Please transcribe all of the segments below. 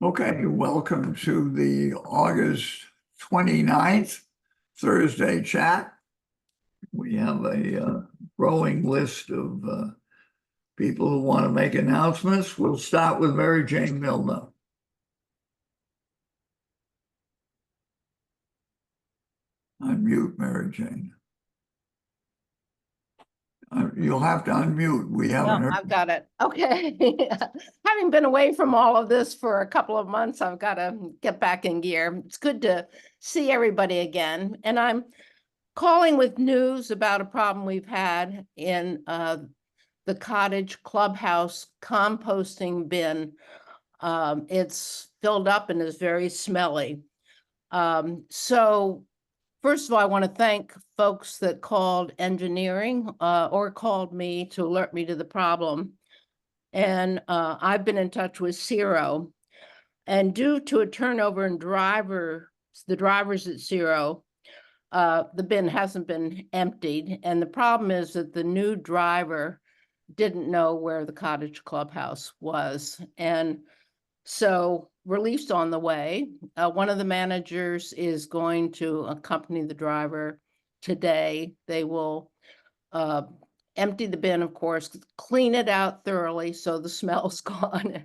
Okay, welcome to the August 29th Thursday chat. We have a growing list of people who want to make announcements. We'll start with Mary Jane Milner. Unmute, Mary Jane. You'll have to unmute. We haven't heard. I've got it. Okay. Having been away from all of this for a couple of months, I've got to get back in gear. It's good to see everybody again. And I'm calling with news about a problem we've had in the cottage clubhouse composting bin. It's filled up and is very smelly. So first of all, I want to thank folks that called engineering or called me to alert me to the problem. And I've been in touch with Zero. And due to a turnover in the drivers at Zero, the bin hasn't been emptied. And the problem is that the new driver didn't know where the cottage clubhouse was. And so relief's on the way. One of the managers is going to accompany the driver today. They will empty the bin, of course, clean it out thoroughly so the smell's gone,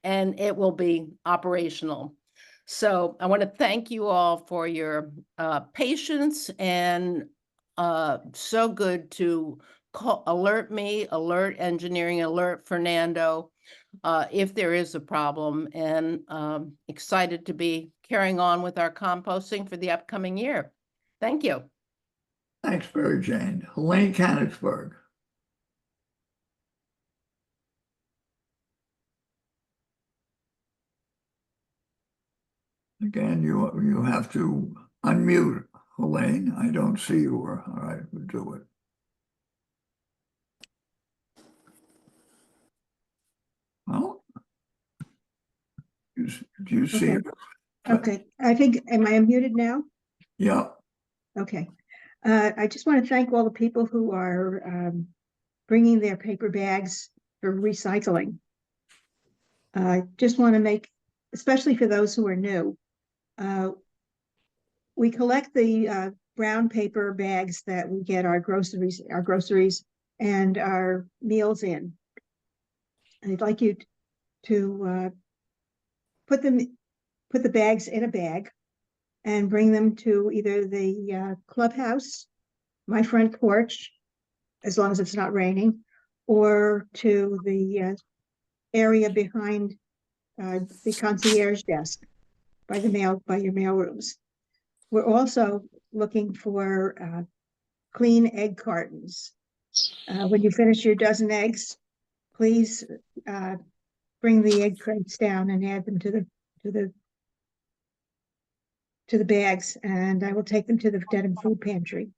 and it will be operational. So I want to thank you all for your patience, and so good to alert me, alert engineering, alert Fernando if there is a problem, and excited to be carrying on with our composting for the upcoming year. Thank you. Thanks, Mary Jane. Helene Kanigsberg. Again, you have to unmute, Helene. I don't see you. All right, we'll do it. Well, do you see it? Okay, I think, am I unmuted now? Yeah. Okay. I just want to thank all the people who are bringing their paper bags for recycling. I just want to make, especially for those who are new, we collect the brown paper bags that we get our groceries and our meals in. And I'd like you to put the bags in a bag and bring them to either the clubhouse, my front porch, as long as it's not raining, or to the area behind the concierge desk by your mail rooms. We're also looking for clean egg cartons. When you finish your dozen eggs, please bring the egg crates down and add them to the bags, and I will take them to the Dedham Food Pantry.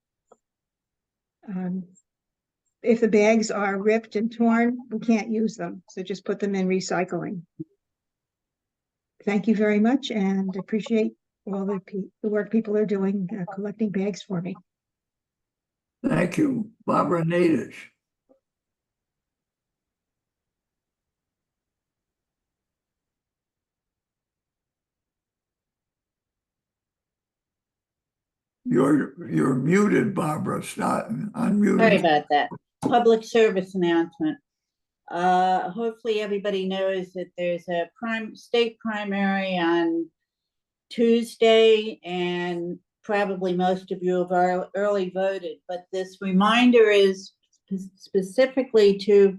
If the bags are ripped and torn, we can't use them, so just put them in recycling. Thank you very much, and appreciate all the work people are doing collecting bags for me. Thank you. Barbara Nadish. You're muted, Barbara. Start unmuted. Sorry about that. Public service announcement. Hopefully everybody knows that there's a state primary on Tuesday, and probably most of you have early voted, but this reminder is specifically to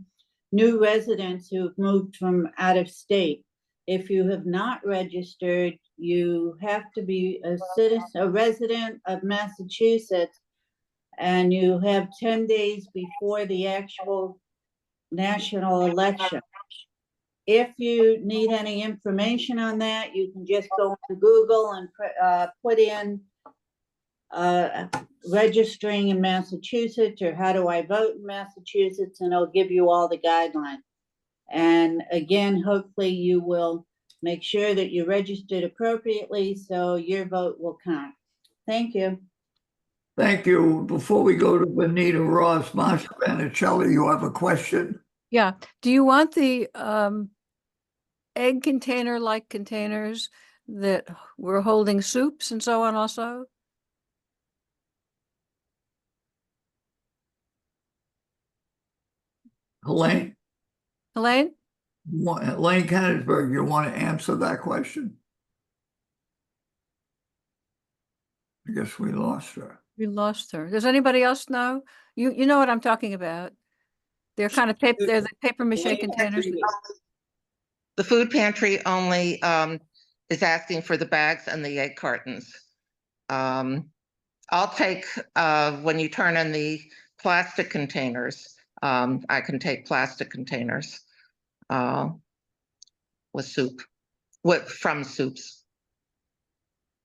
new residents who have moved from out of state. If you have not registered, you have to be a resident of Massachusetts, and you have 10 days before the actual national election. If you need any information on that, you can just go to Google and put in registering in Massachusetts or how do I vote in Massachusetts, and it'll give you all the guidelines. And again, hopefully you will make sure that you registered appropriately so your vote will count. Thank you. Thank you. Before we go to Benita Ross, Marcia Banicelli, you have a question? Yeah. Do you want the egg container like containers that were holding soups and so on also? Elaine, Elaine? Elaine Kenigsberg, you want to answer that question? I guess we lost her. We lost her. Does anybody else know? You know what I'm talking about. They're kind of paper, they're the paper mache containers. The food pantry only is asking for the bags and the egg cartons. I'll take, when you turn in the plastic containers, I can take plastic containers with soup, from soups.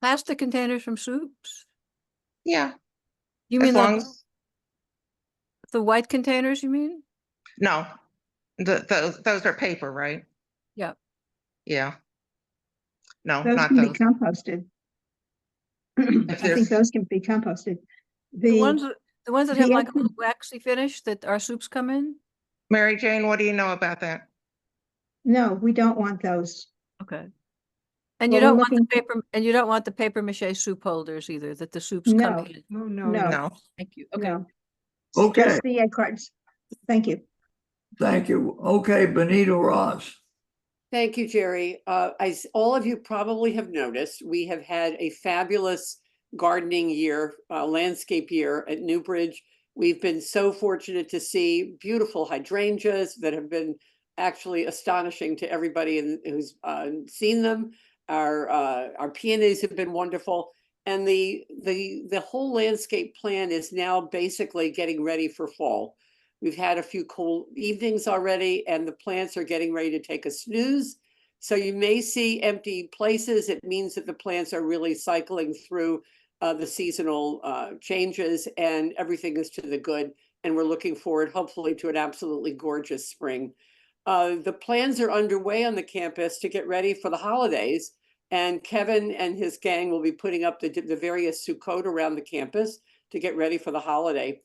Plastic containers from soups? Yeah, You as mean long the, as, the white containers, you mean? no, those are paper, right? Yeah. Yeah. No, Those not can be those. composted. I think there's- those can be composted. The ones that have the like a other- little waxy finish that our soups come in? Mary Jane, what do you know about that? No, we don't want those. Okay. And Well, you we're don't want the looking- paper, and you don't want the paper mache soup holders either, that the soups come No. in. Oh, no. No. No. Thank you. Okay. No. Okay. Just the egg cartons. Thank you. Thank you. Okay, Benita Ross. Thank you, Jerry. As all of you probably have noticed, we have had a fabulous gardening year, landscape year at Newbridge. We've been so fortunate to see beautiful hydrangeas that have been actually astonishing to everybody who's seen them. Our peonies have been wonderful. And the whole landscape plan is now basically getting ready for fall. We've had a few cool evenings already, and the plants are getting ready to take a snooze. So you may see empty places. It means that the plants are really cycling through the seasonal changes, and everything is to the good. And we're looking forward, hopefully, to an absolutely gorgeous spring. The plans are underway on the campus to get ready for the holidays. And Kevin and his gang will be putting up the various Sukkot around the campus to get ready for the holiday.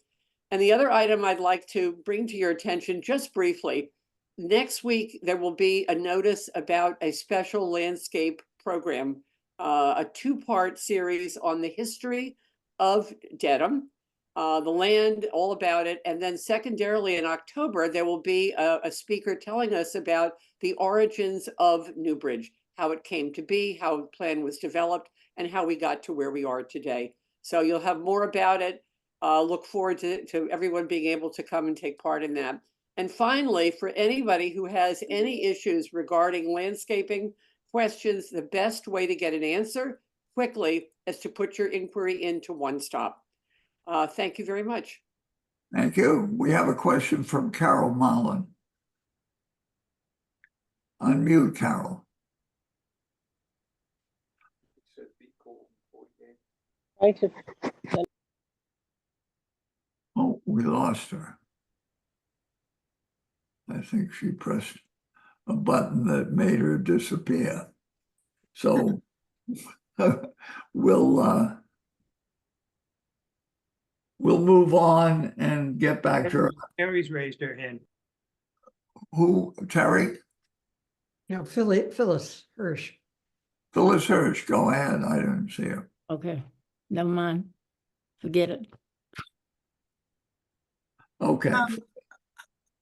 And the other item I'd like to bring to your attention just briefly, next week, there will be a notice about a special landscape program, a two-part series on the history of Dedham, the land, all about it. And then secondarily in October, there will be a speaker telling us about the origins of Newbridge, how it came to be, how the plan was developed, and how we got to where we are today. So you'll have more about it. Look forward to everyone being able to come and take part in that. And finally, for anybody who has any issues regarding landscaping questions, the best way to get an answer quickly is to put your inquiry into One Stop. Thank you very much. Thank you. We have a question from Carol Mullen. Unmute, Carol. Oh, we lost her. I think she pressed a button that made her disappear. So we'll move on and get back to her. Terry's raised her hand. Who, Terry? No, Phyllis Hirsch. Phyllis Hirsch, go ahead. I didn't see her. Okay, never mind. Forget it. Okay,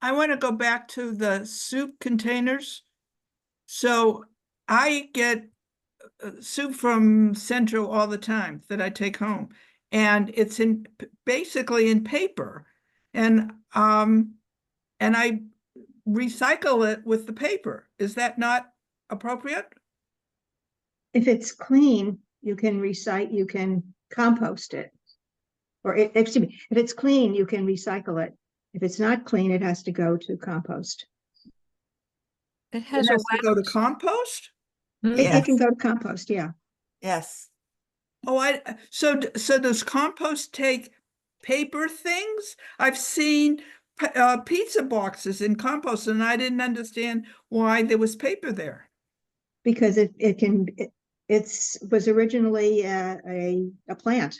I want to go back to the soup containers. So I get soup from Central all the time that I take home, and it's basically in paper, and I recycle it with the paper. Is that not appropriate? If it's clean, you can you can compost it. Or excuse me, if it's clean, you can recycle it. If it's not clean, it has to go to compost. It It has has a to go to compost? It can go to compost, yeah. Yes. Oh, so does compost take paper things? I've seen pizza boxes in compost, and I didn't understand why there was paper there. Because it was originally a plant.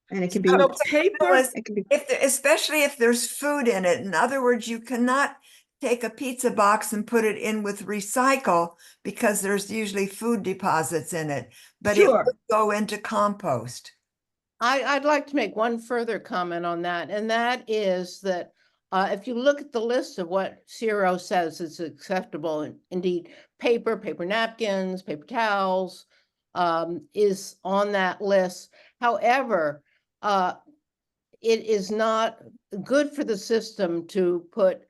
And it can be, So paper, Phyllis, it can be, especially if there's food in it. In other words, you cannot take a pizza box and put it in with recycle because there's usually food deposits in it, but it Sure. would go into compost. I'd like to make one further comment on that, and that is that if you look at the list of what Zero says is acceptable, and indeed, paper napkins, paper towels, is on that list. However, it is not good for the system to put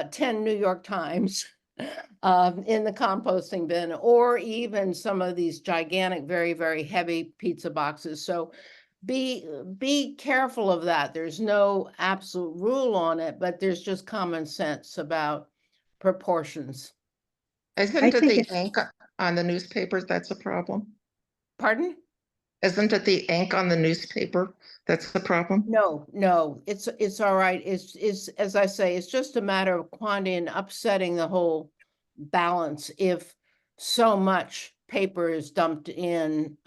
10 New York Times in the composting bin, or even some of these gigantic, very, very heavy pizza boxes. So be careful of that. There's no absolute rule on it, but there's just common sense about proportions. Isn't I it think the it's- ink on the newspapers that's a problem? Pardon? Isn't it the ink on the newspaper that's the problem? No, it's all right. It's, as I say, it's just a matter of quantity and upsetting the whole balance if so much paper is dumped in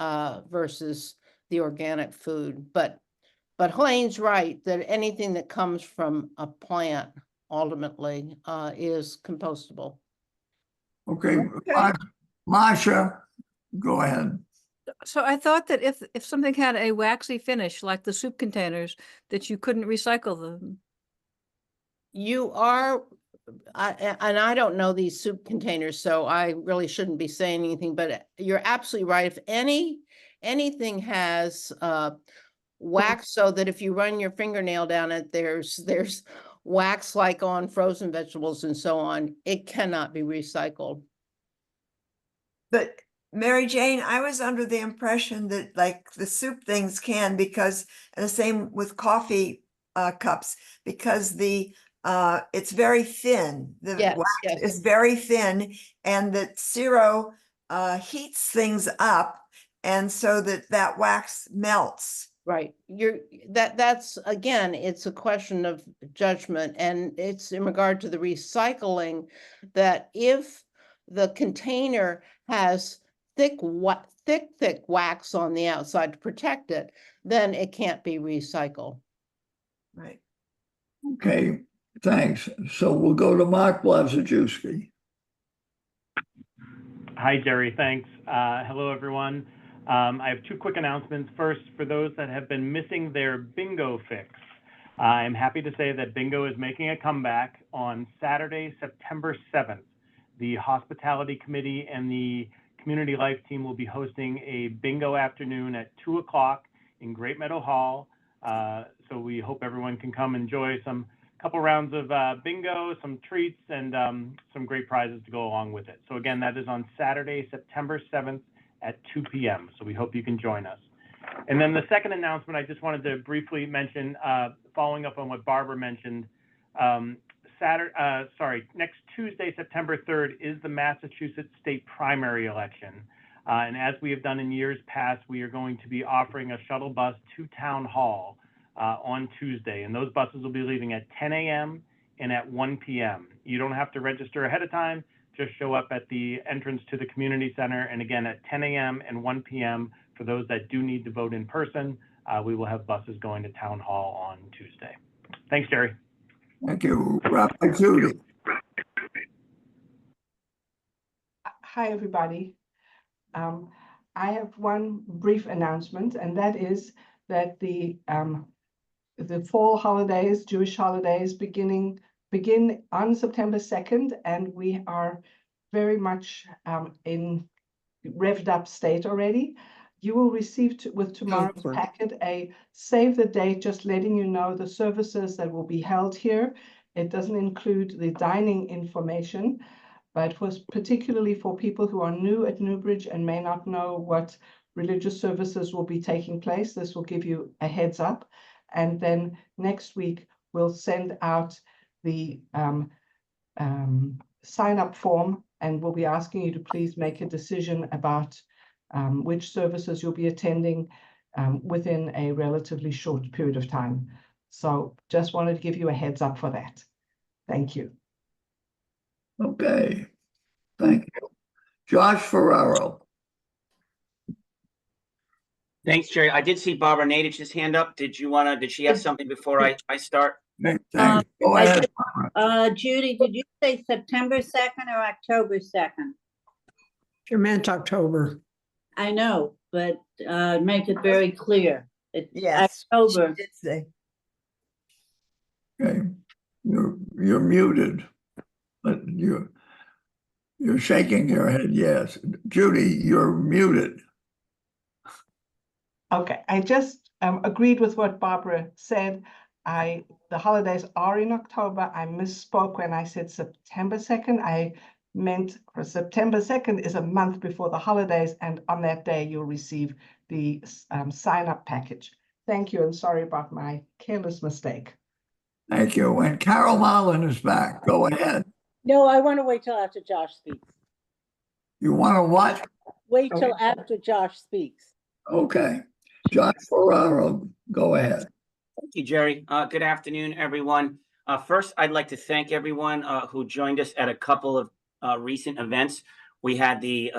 versus the organic food. But Helene's right that anything that comes from a plant ultimately is compostable. Okay, Okay. Masha, go ahead. So I thought that if something had a waxy finish, like the soup containers, that you couldn't recycle them. You are, and I don't know these soup containers, so I really shouldn't be saying anything, but you're absolutely right. If anything has wax, so that if you run your fingernail down it, there's wax like on frozen vegetables and so on, it cannot be recycled. But Mary Jane, I was under the impression that like the soup things can, because, and the same with coffee cups, because the it's very thin. The Yes, wax yes. is very thin, and that Zero heats things up, and so that wax melts. Right. That's again, it's a question of judgment, and it's in regard to the recycling that if the container has thick wax on the outside to protect it, then it can't be recycled. Right. Okay, thanks. So we'll go to Mark Blazajewski. Hi, Jerry. Thanks. Hello, everyone. I have two quick announcements. First, for those that have been missing their bingo fix, I'm happy to say that bingo is making a comeback on Saturday, September 7th. The Hospitality Committee and the Community Life Team will be hosting a bingo afternoon at 2 o'clock in Great Meadow Hall. So we hope everyone can come enjoy couple rounds of bingo, some treats, and some great prizes to go along with it. So again, that is on Saturday, September 7th at 2 p.m. So we hope you can join us. And then the second announcement I just wanted to briefly mention, following up on what Barbara mentioned, next Tuesday, September 3rd is the Massachusetts state primary election. And as we have done in years past, we are going to be offering a shuttle bus to Town Hall on Tuesday. And those buses will be leaving at 10 a.m. and at 1 p.m. You don't have to register ahead of time. Just show up at the entrance to the community center. And again, at 10 a.m. and 1 p.m. for those that do need to vote in person, we will have buses going to Town Hall on Tuesday. Thanks, Jerry. Thank you. Rapid Judy. Hi, everybody. I have one brief announcement, and that is that the fall holidays, Jewish holidays, begin on September 2nd, and we are very much in revved up state already. You will receive with tomorrow's packet a save the date, just letting you know the services that will be held here. It doesn't include the dining information, but was particularly for people who are new at Newbridge and may not know what religious services will be taking place. This will give you a heads up. And then next week, we'll send out the sign-up form, and we'll be asking you to please make a decision about which services you'll be attending within a relatively short period of time. So just wanted to give you a heads up for that. Thank you. Okay, thank you. Josh Ferraro. Thanks, Jerry. I did see Barbara Nadich's hand up. Did she have something before I start? Thanks. Go I ahead. did- Barbara. Judy, did you say September 2nd or October 2nd? You meant October. I know, but make it very clear. It's Yes. she October. did say. Okay, you're muted, but you're shaking your head yes. Judy, you're muted. Okay, I just agreed with what Barbara said. The holidays are in October. I misspoke when I said September 2nd. I meant September 2nd is a month before the holidays, and on that day you'll receive the sign-up package. Thank you, and sorry about my careless mistake. Thank you. And Carol Marlin is back. Go ahead. No, I want to wait till after Josh speaks. You want to what? Wait till Okay. after Josh speaks. Okay. Josh Ferraro, go ahead. Thank you, Jerry. Good afternoon, everyone. First, I'd like to thank everyone who joined us at a couple of recent events. We had the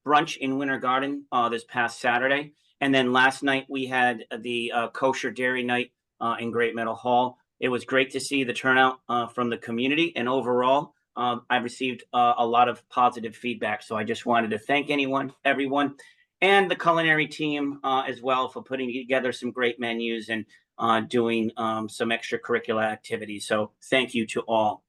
brunch in Winter Garden this past Saturday. And then last night we had the kosher dairy night in Great Meadow Hall. It was great to see the turnout from the community. And overall, I've received a lot of positive feedback. So I just wanted to thank everyone, and the culinary team as well for putting together some great menus and doing some extracurricular activities. So thank you to all.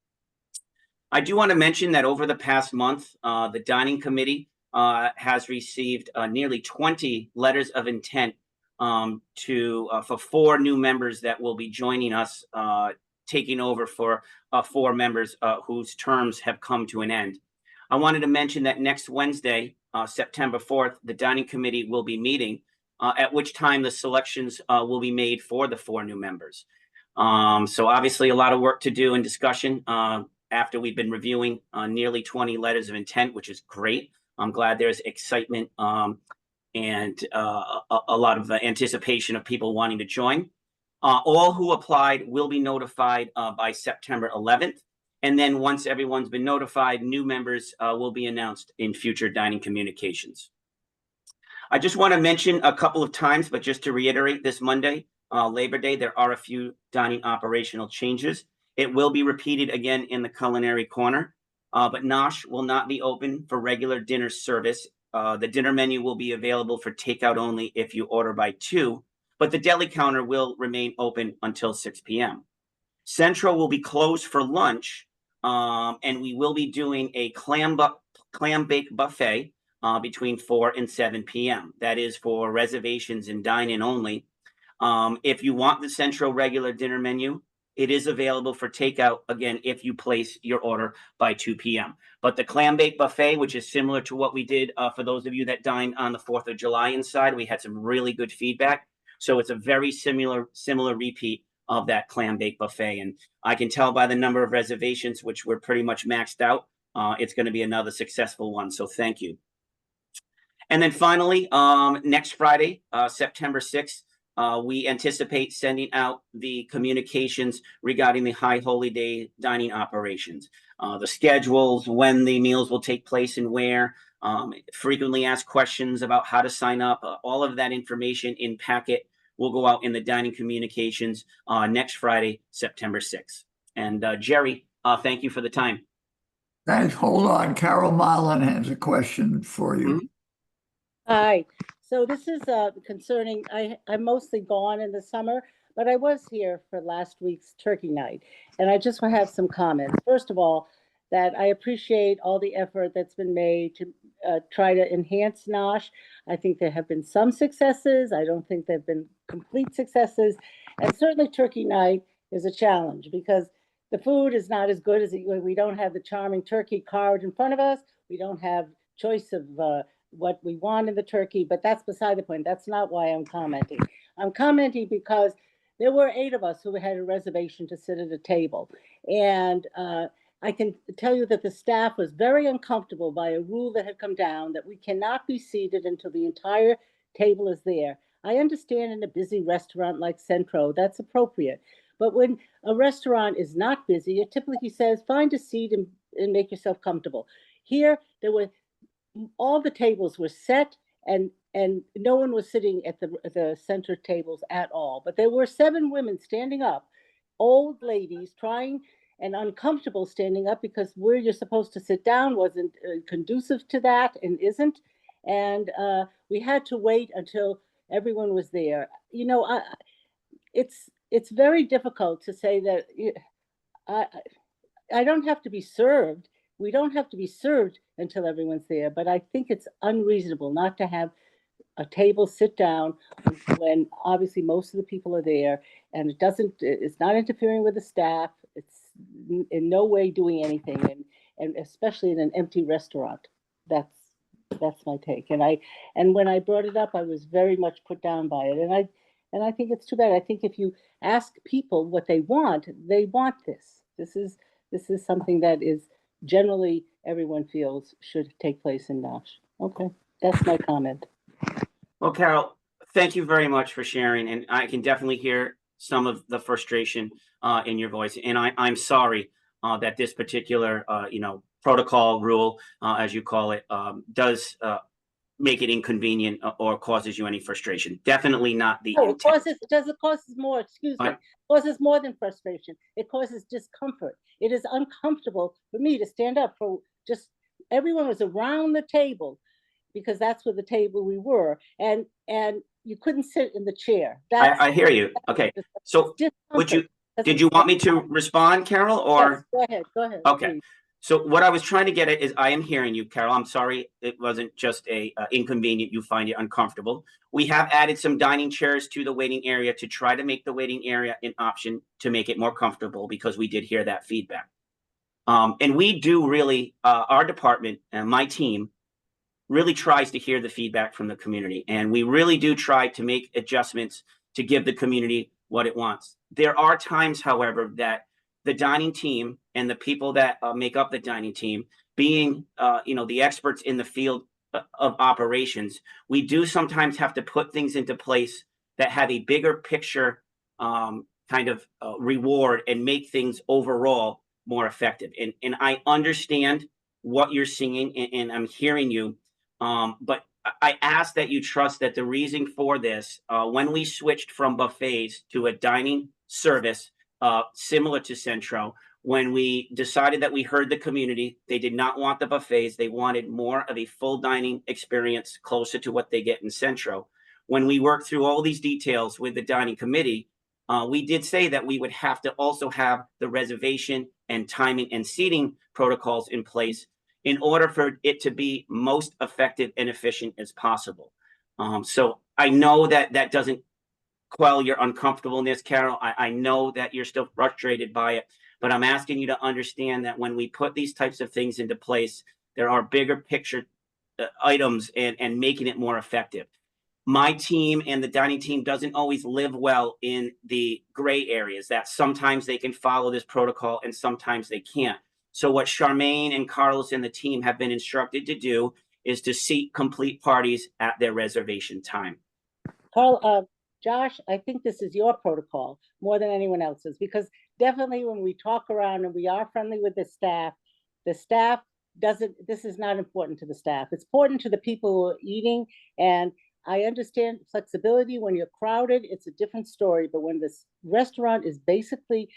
I do want to mention that over the past month, the dining committee has received nearly 20 letters of intent for 4 new members that will be joining us, taking over for 4 members whose terms have come to an end. I wanted to mention that next Wednesday, September 4th, the dining committee will be meeting, at which time the selections will be made for the 4 new members. So obviously a lot of work to do and discussion after we've been reviewing nearly 20 letters of intent, which is great. I'm glad there's excitement and a lot of anticipation of people wanting to join. All who applied will be notified by September 11th. And then once everyone's been notified, new members will be announced in future dining communications. I just want to mention a couple of times, but just to reiterate, this Monday, Labor Day, there are a few dining operational changes. It will be repeated again in the culinary corner, but Nosh will not be open for regular dinner service. The dinner menu will be available for takeout only if you order by 2, but the deli counter will remain open until 6 p.m. Central will be closed for lunch, and we will be doing a clam bake buffet between 4 and 7 p.m. That is for reservations and dine-in only. If you want the Central regular dinner menu, it is available for takeout, again, if you place your order by 2 p.m. But the clam bake buffet, which is similar to what we did for those of you that dined on the 4th of July inside, we had some really good feedback. So it's a very similar repeat of that clam bake buffet. And I can tell by the number of reservations, which were pretty much maxed out, it's going to be another successful one. So thank you. And then finally, next Friday, September 6th, we anticipate sending out the communications regarding the High Holy Day dining operations, the schedules, when the meals will take place and where, frequently asked questions about how to sign up. All of that information in packet will go out in the dining communications next Friday, September 6th. And Jerry, thank you for the time. Thanks. Hold on. Carol Marlin has a question for you. Mm-hmm. Hi, so this is concerning, I'm mostly gone in the summer, but I was here for last week's turkey night. And I just want to have some comments. First of all, that I appreciate all the effort that's been made to try to enhance Nosh. I think there have been some successes. I don't think they've been complete successes. And certainly turkey night is a challenge because the food is not as good as we don't have the charming turkey carved in front of us. We don't have choice of what we want in the turkey, but that's beside the point. That's not why I'm commenting. I'm commenting because there were 8 of us who had a reservation to sit at a table. And I can tell you that the staff was very uncomfortable by a rule that had come down that we cannot be seated until the entire table is there. I understand in a busy restaurant like Centro, that's appropriate. But when a restaurant is not busy, it typically says, find a seat and make yourself comfortable. Here, all the tables were set and no one was sitting at the center tables at all. But there were 7 women standing up old ladies trying and uncomfortable standing up because where you're supposed to sit down wasn't conducive to that and isn't. And we had to wait until everyone was there. You know, it's very difficult to say that I don't have to be served. We don't have to be served until everyone's there, but I think it's unreasonable not to have a table sit down when obviously most of the people are there, and it's not interfering with the staff. It's in no way doing anything, and especially in an empty restaurant. That's my take. And when I brought it up, I was very much put down by it. And I think it's too bad. I think if you ask people what they want this. This is something that is generally everyone feels should take place in Nash. Okay, that's my comment. Well, Carol, thank you very much for sharing, and I can definitely hear some of the frustration in your voice. And I'm sorry that this particular, protocol rule, as you call it, does make it inconvenient or causes you any frustration. Definitely not the No, intent. it causes more, excuse me, Right. causes more than frustration. It causes discomfort. It is uncomfortable for me to stand up for just, everyone was around the table because that's where the table we were. And you couldn't sit in the chair. I hear you. Okay. So did you want me to respond, Carol, or? Yes, go ahead. Okay. Please. So what I was trying to get at is I am hearing you, Carol. I'm sorry it wasn't just a inconvenient, you find it uncomfortable. We have added some dining chairs to the waiting area to try to make the waiting area an option to make it more comfortable, because we did hear that feedback. And we do really, our department and my team really tries to hear the feedback from the community. And we really do try to make adjustments to give the community what it wants. There are times, however, that the dining team and the people that make up the dining team, being the experts in the field of operations, we do sometimes have to put things into place that have a bigger picture reward and make things overall more effective. And I understand what you're seeing, and I'm hearing you, but I ask that you trust that the reason for this, when we switched from buffets to a dining service similar to Centro, when we decided that we heard the community, they did not want the buffets. They wanted more of a full dining experience closer to what they get in Centro. When we worked through all these details with the dining committee, we did say that we would have to also have the reservation and timing and seating protocols in place in order for it to be most effective and efficient as possible. So I know that that doesn't quell your uncomfortableness, Carol. I know that you're still frustrated by it, but I'm asking you to understand that when we put these types of things into place, there are bigger picture items and making it more effective. My team and the dining team doesn't always live well in the gray areas, that sometimes they can follow this protocol and sometimes they can't. So what Charmaine and Carlos and the team have been instructed to do is to seat complete parties at their reservation time. Carl, Josh, I think this is your protocol more than anyone else's, because definitely when we talk around and we are friendly with the staff doesn't, this is not important to the staff. It's important to the people who are eating. And I understand flexibility. When you're crowded, it's a different story. But when this restaurant is basically,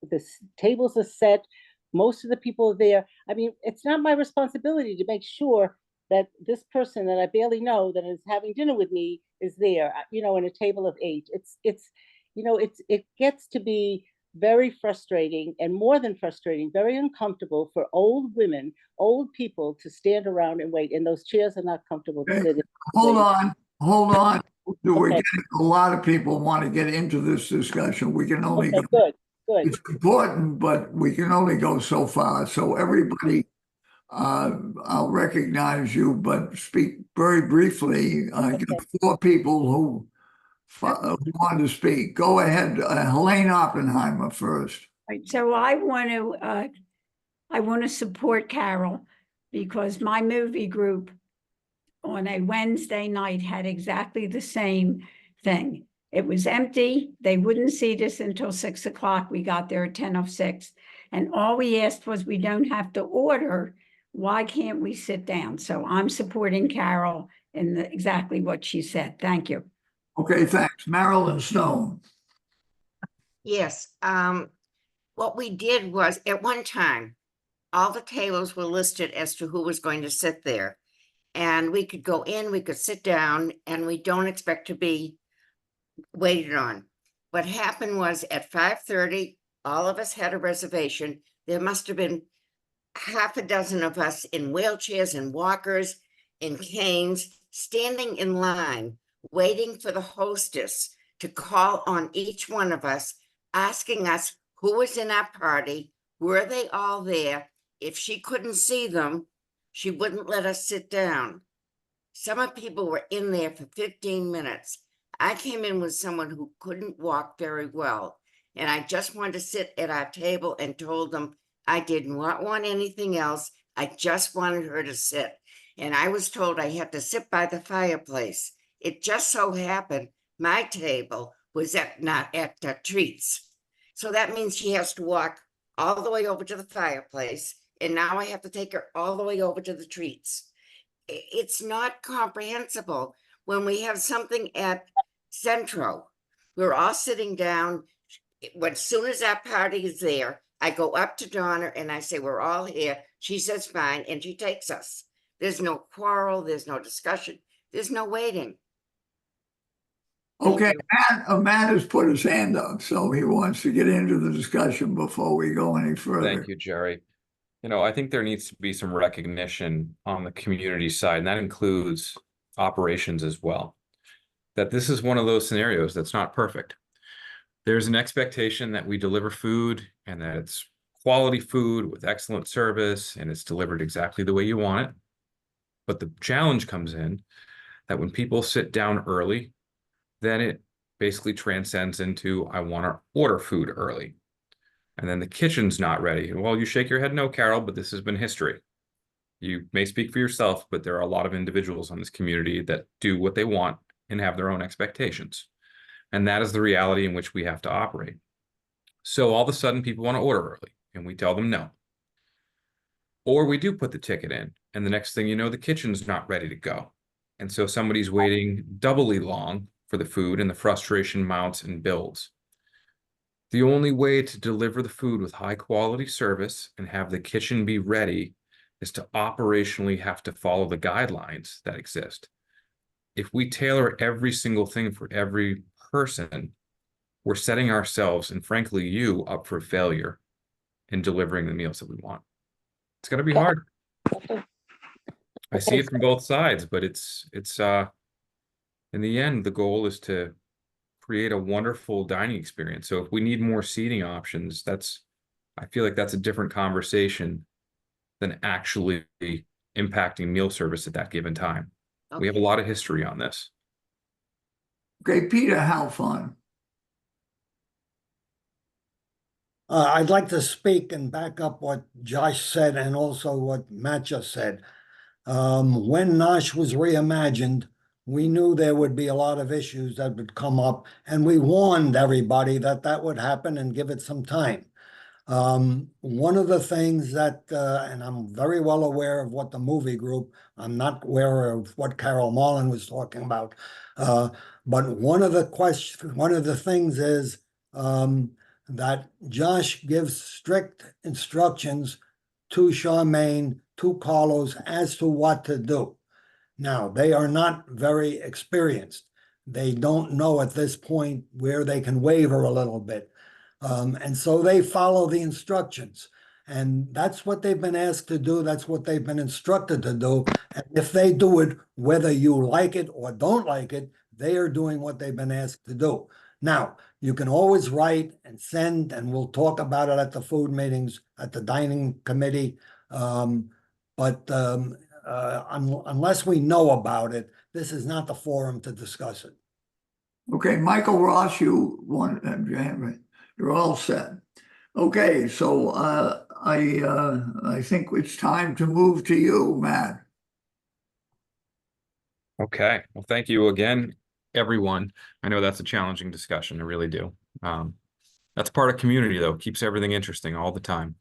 the tables are set, most of the people are there. I mean, it's not my responsibility to make sure that this person that I barely know that is having dinner with me is there, in a table of 8. It gets to be very frustrating, and more than frustrating, very uncomfortable for old women, old people to stand around and wait. And those chairs are not comfortable to sit in. Hold on. We're getting a lot of people want to get into this discussion. We can only go. Good. It's important, but we can only go so far. So everybody, I'll recognize you, but speak very briefly. I got 4 people who want to speak. Go ahead, Helene Oppenheimer first. Right, so I want to support Carol, because my movie group on a Wednesday night had exactly the same thing. It was empty. They wouldn't seat us until 6 o'clock. We got there at 10:06. And all we asked was, we don't have to order. Why can't we sit down? So I'm supporting Carol in exactly what she said. Thank you. Okay, thanks. Marilyn Stone. Yes, what we did was, at one time, all the tables were listed as to who was going to sit there. And we could go in, we could sit down, and we don't expect to be waited on. What happened was at 5:30, all of us had a reservation. There must have been half a dozen of us in wheelchairs and walkers, in canes, standing in line, waiting for the hostess to call on each one of us, asking us who was in our party, were they all there? If she couldn't see them, she wouldn't let us sit down. Some of people were in there for 15 minutes. I came in with someone who couldn't walk very well, and I just wanted to sit at our table and told them I did not want anything else. I just wanted her to sit. And I was told I had to sit by the fireplace. It just so happened my table was not at the treats. So that means she has to walk all the way over to the fireplace. And now I have to take her all the way over to the treats. It's not comprehensible when we have something at Central. We're all sitting down. As soon as our party is there, I go up to Donna and I say, we're all here. She says, fine, and she takes us. There's no quarrel, there's no discussion, there's no waiting. Okay, Matt has put his hand up, so he wants to get into the discussion before we go any further. Thank you, Jerry. I think there needs to be some recognition on the community side, and that includes operations as well. That this is one of those scenarios that's not perfect. There's an expectation that we deliver food and that it's quality food with excellent service and it's delivered exactly the way you want it. But the challenge comes in that when people sit down early, then it basically transcends into, I want to order food early. And then the kitchen's not ready. Well, you shake your head, no, Carol, but this has been history. You may speak for yourself, but there are a lot of individuals on this community that do what they want and have their own expectations. And that is the reality in which we have to operate. So all of a sudden people want to order early and we tell them no. Or we do put the ticket in and the next thing you know, the kitchen's not ready to go. And so somebody's waiting doubly long for the food and the frustration mounts and builds. The only way to deliver the food with high quality service and have the kitchen be ready is to operationally have to follow the guidelines that exist. If we tailor every single thing for every person, we're setting ourselves and frankly you up for failure in delivering the meals that we want. It's going to be hard. I see it from both sides, but it's in the end, the goal is to create a wonderful dining experience. So if we need more seating options, I feel like that's a different conversation than actually impacting meal service at that given time. Okay. We have a lot of history on this. Okay, Peter Halfon. I'd like to speak and back up what Josh said and also what Matt just said. When Nosh was reimagined, we knew there would be a lot of issues that would come up, and we warned everybody that that would happen and give it some time. One of the things that, and I'm very well aware of what the movie group, I'm not aware of what Carol Marlin was talking about, but one of the things is that Josh gives strict instructions to Charmaine, to Carlos, as to what to do. Now, they are not very experienced. They don't know at this point where they can waver a little bit. And so they follow the instructions. And that's what they've been asked to do. That's what they've been instructed to do. And if they do it, whether you like it or don't like it, they are doing what they've been asked to do. Now, you can always write and send, and we'll talk about it at the food meetings, at the dining committee. Unless we know about it, this is not the forum to discuss it. Okay, Michael Ross, you're all set. Okay, so I think it's time to move to you, Matt. Okay, well, thank you again, everyone. I know that's a challenging discussion, I really do. That's part of community, though, keeps everything interesting all the time.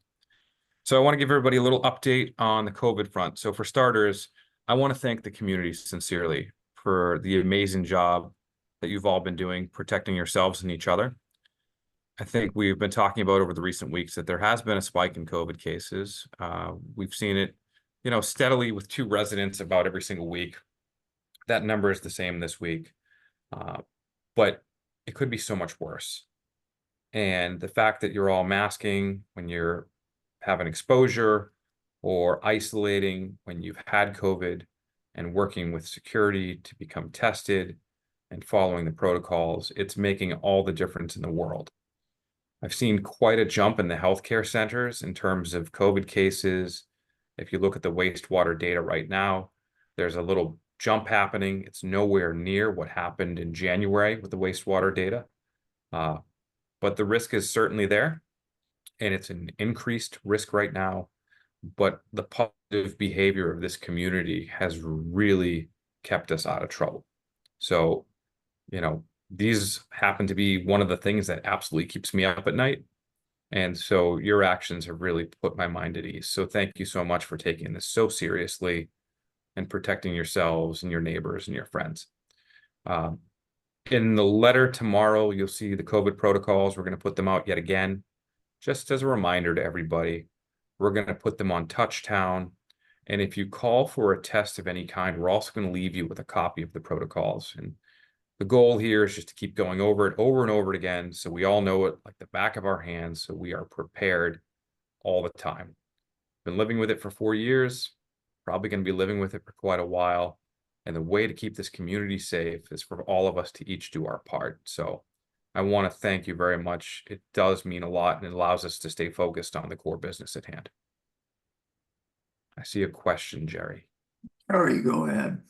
So I want to give everybody a little update on the COVID front. So for starters, I want to thank the community sincerely for the amazing job that you've all been doing, protecting yourselves and each other. I think we've been talking about over the recent weeks that there has been a spike in COVID cases. We've seen it, steadily with 2 residents about every single week. That number is the same this week, but it could be so much worse. And the fact that you're all masking when you're having exposure or isolating when you've had COVID and working with security to become tested and following the protocols, it's making all the difference in the world. I've seen quite a jump in the healthcare centers in terms of COVID cases. If you look at the wastewater data right now, there's a little jump happening. It's nowhere near what happened in January with the wastewater data. But the risk is certainly there, and it's an increased risk right now. But the positive behavior of this community has really kept us out of trouble. So, these happen to be one of the things that absolutely keeps me up at night. And so your actions have really put my mind at ease. So thank you so much for taking this so seriously and protecting yourselves and your neighbors and your friends. In the letter tomorrow, you'll see the COVID protocols. We're going to put them out yet again, just as a reminder to everybody. We're going to put them on Touchtown. And if you call for a test of any kind, we're also going to leave you with a copy of the protocols. And the goal here is just to keep going over it over and over again, so we all know it like the back of our hands, so we are prepared all the time. Been living with it for 4 years, probably going to be living with it for quite a while. And the way to keep this community safe is for all of us to each do our part. So I want to thank you very much. It does mean a lot, and it allows us to stay focused on the core business at hand. I see a question, Jerry. Jerry, go ahead.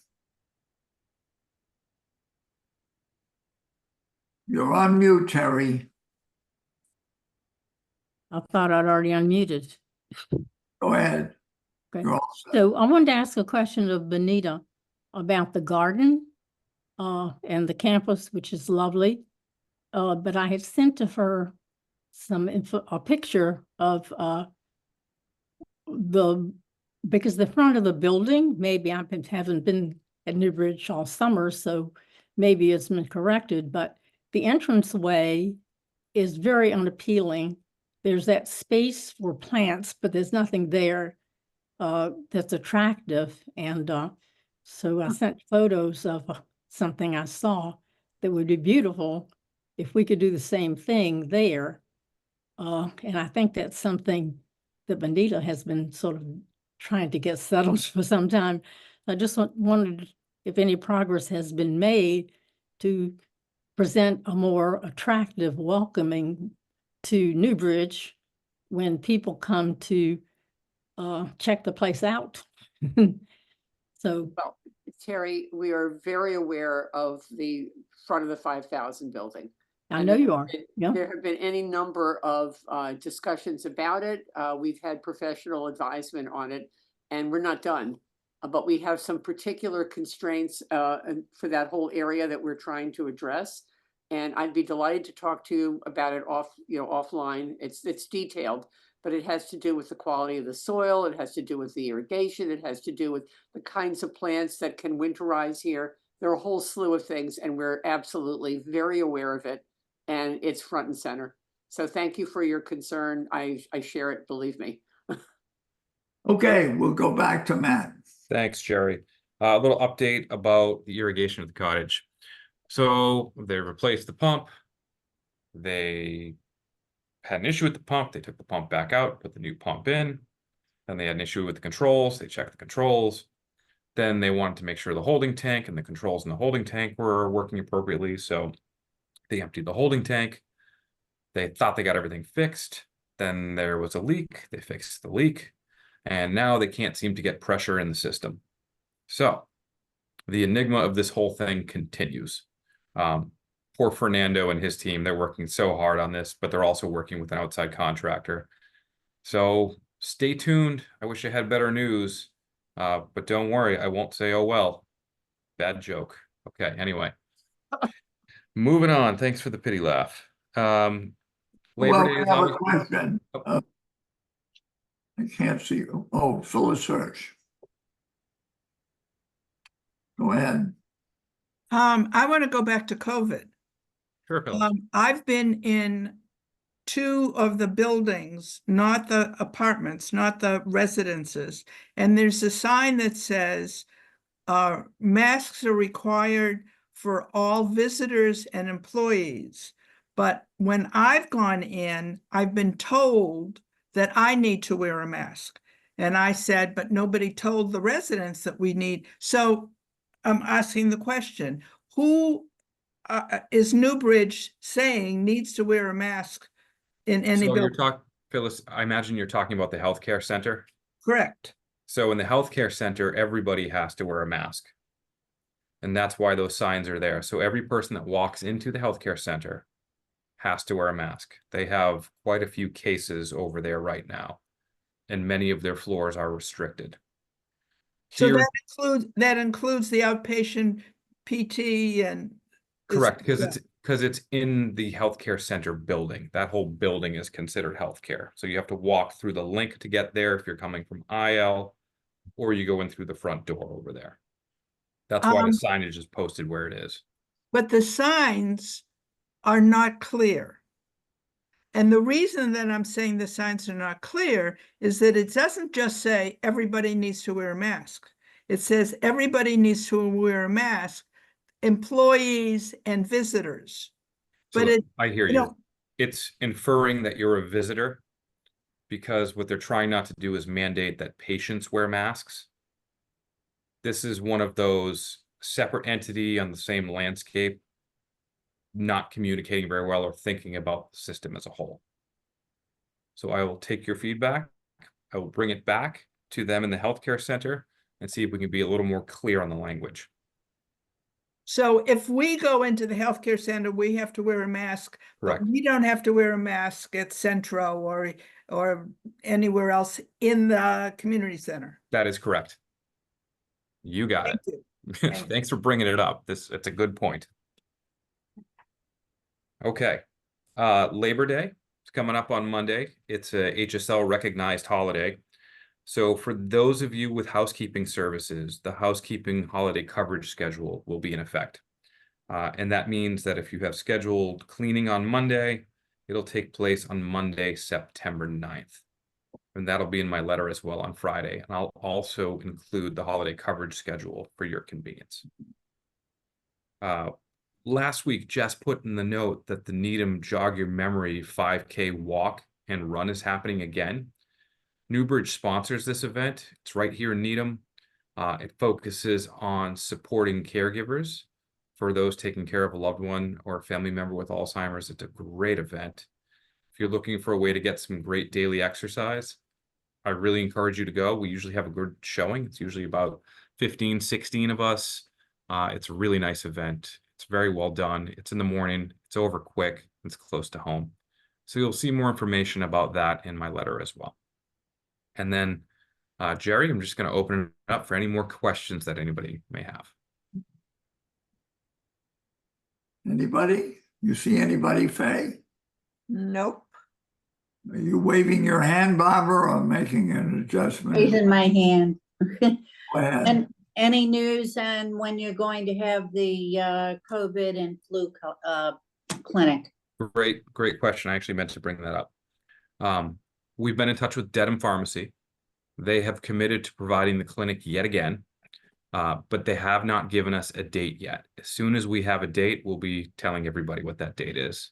You're on mute, Terry. I thought I'd already unmuted. Go ahead. Okay. You're all set. So I wanted to ask a question of Benita about the garden and the campus, which is lovely. But I had sent to her a picture of because the front of the building, maybe I haven't been at Newbridge all summer, so maybe it's been corrected, but the entranceway is very unappealing. There's that space for plants, but there's nothing there that's attractive. And so I sent photos of something I saw that would be beautiful if we could do the same thing there. And I think that's something that Benita has been sort of trying to get settled for some time. I just wondered if any progress has been made to present a more attractive welcoming to Newbridge when people come to check the place out. So, Well, Terry, we are very aware of the front of the 5,000 building. I know you are. Yeah. There have been any number of discussions about it. We've had professional advisement on it, and we're not done. But we have some particular constraints for that whole area that we're trying to address. And I'd be delighted to talk to you about it offline. It's detailed, but it has to do with the quality of the soil. It has to do with the irrigation. It has to do with the kinds of plants that can winterize here. There are a whole slew of things, and we're absolutely very aware of it. And it's front and center. So thank you for your concern. I share it, believe me. Okay, we'll go back to Matt. Thanks, Jerry. A little update about the irrigation of the cottage. So they replaced the pump. They had an issue with the pump. They took the pump back out, put the new pump in. Then they had an issue with the controls. They checked the controls. Then they wanted to make sure the holding tank and the controls in the holding tank were working appropriately. So they emptied the holding tank. They thought they got everything fixed. Then there was a leak. They fixed the leak. And now they can't seem to get pressure in the system. So the enigma of this whole thing continues. Poor Fernando and his team, they're working so hard on this, but they're also working with an outside contractor. So stay tuned. I wish I had better news, but don't worry, I won't say, oh, well, bad joke. Okay, anyway. Moving on. Thanks for the pity laugh. Labor Well, Day I is have a always... question. I can't see you. Oh, Phyllis Search. Go ahead. I want to go back to COVID. Sure, Phyllis. I've been in two of the buildings, not the apartments, not the residences. And there's a sign that says, masks are required for all visitors and employees. But when I've gone in, I've been told that I need to wear a mask. And I said, but nobody told the residents that we need. So I'm asking the question, who is Newbridge saying needs to wear a mask in any So you're building? talking, Phyllis, I imagine you're talking about the healthcare center. Correct. So in the healthcare center, everybody has to wear a mask. And that's why those signs are there. So every person that walks into the healthcare center has to wear a mask. They have quite a few cases over there right now, and many of their floors are restricted. So Here- that includes the outpatient PT and. Correct, because it's in the healthcare center building. That whole building is considered healthcare. So you have to walk through the link to get there if you're coming from IL, or you go in through the front door over there. That's why the signage is posted where it is. But the signs are not clear. And the reason that I'm saying the signs are not clear is that it doesn't just say everybody needs to wear a mask. It says everybody needs to wear a mask, employees and visitors. So But it, I hear you you. know- It's inferring that you're a visitor, because what they're trying not to do is mandate that patients wear masks. This is one of those separate entity on the same landscape, not communicating very well or thinking about the system as a whole. So I will take your feedback. I will bring it back to them in the healthcare center and see if we can be a little more clear on the language. So if we go into the healthcare center, we have to wear a mask. Correct. But we don't have to wear a mask at Centro or anywhere else in the community center. That is correct. You got Thank it. you. Thanks for bringing it up. It's a good point. Okay. Labor Day is coming up on Monday. It's a HSL recognized holiday. So for those of you with housekeeping services, the housekeeping holiday coverage schedule will be in effect. And that means that if you have scheduled cleaning on Monday, it'll take place on Monday, September 9th. And that'll be in my letter as well on Friday. And I'll also include the holiday coverage schedule for your convenience. Last week, Jess put in the note that the Needham Jog Your Memory 5K walk and run is happening again. Newbridge sponsors this event. It's right here in Needham. It focuses on supporting caregivers for those taking care of a loved one or a family member with Alzheimer's. It's a great event. If you're looking for a way to get some great daily exercise, I really encourage you to go. We usually have a good showing. It's usually about 15, 16 of us. It's a really nice event. It's very well done. It's in the morning. It's over quick. It's close to home. So you'll see more information about that in my letter as well. And then, Jerry, I'm just going to open it up for any more questions that anybody may have. Anybody? You see anybody, Faye? Nope. Are you waving your hand, Barbara, or making an adjustment? Raising my hand. Go ahead. And any news on when you're going to have the COVID and flu clinic? Great question. I actually meant to bring that up. We've been in touch with Dedham Pharmacy. They have committed to providing the clinic yet again, but they have not given us a date yet. As soon as we have a date, we'll be telling everybody what that date is.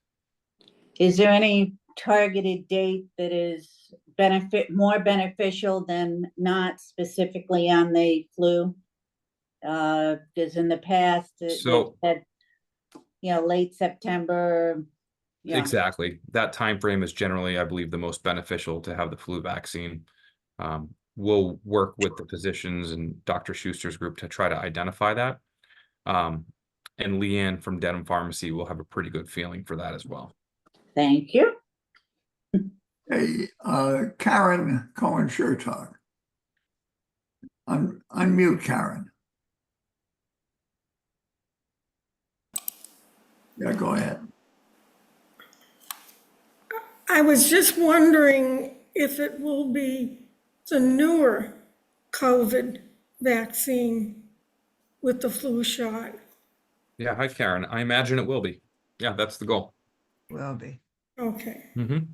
Is there any targeted date that is more beneficial than not specifically on the flu? Because in the past, they said, late September. Yeah. Exactly. That time frame is generally, I believe, the most beneficial to have the flu vaccine. We'll work with the physicians and Dr. Schuster's group to try to identify that. And Leanne from Dedham Pharmacy will have a pretty good feeling for that as well. Thank you. Hey, Karen Cohen-Shertog. Unmute Karen. Yeah, go ahead. I was just wondering if it will be the newer COVID vaccine with the flu shot. Yeah, hi, Karen. I imagine it will be. Yeah, that's the goal. Will be. Okay. I think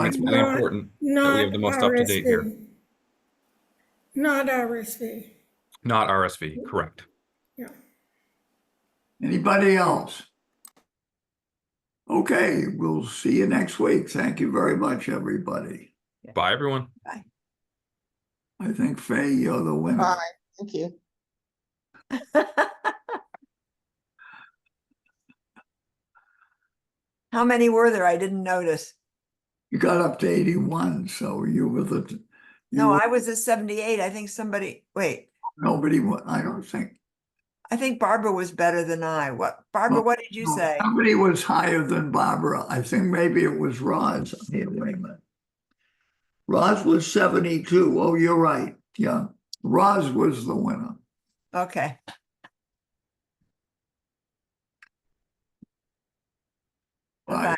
it's really Not- important that we not have the most up-to-date here. RSV. Not RSV, Not RSV, correct. yeah. Anybody else? Okay, we'll see you next week. Thank you very much, everybody. Bye, everyone. I think Faye, you're the winner. Thank you. How many were there? I didn't notice. You got up to 81, so you were the. No, I was at 78. I think somebody, wait, Nobody, I don't think. I think Barbara was better than I. What, Barbara, what did you No, say? Somebody was higher than Barbara. I think maybe it was Roz. Here, wait a minute. Roz was 72. Oh, you're right. Yeah. Roz was the winner. Okay. Bye.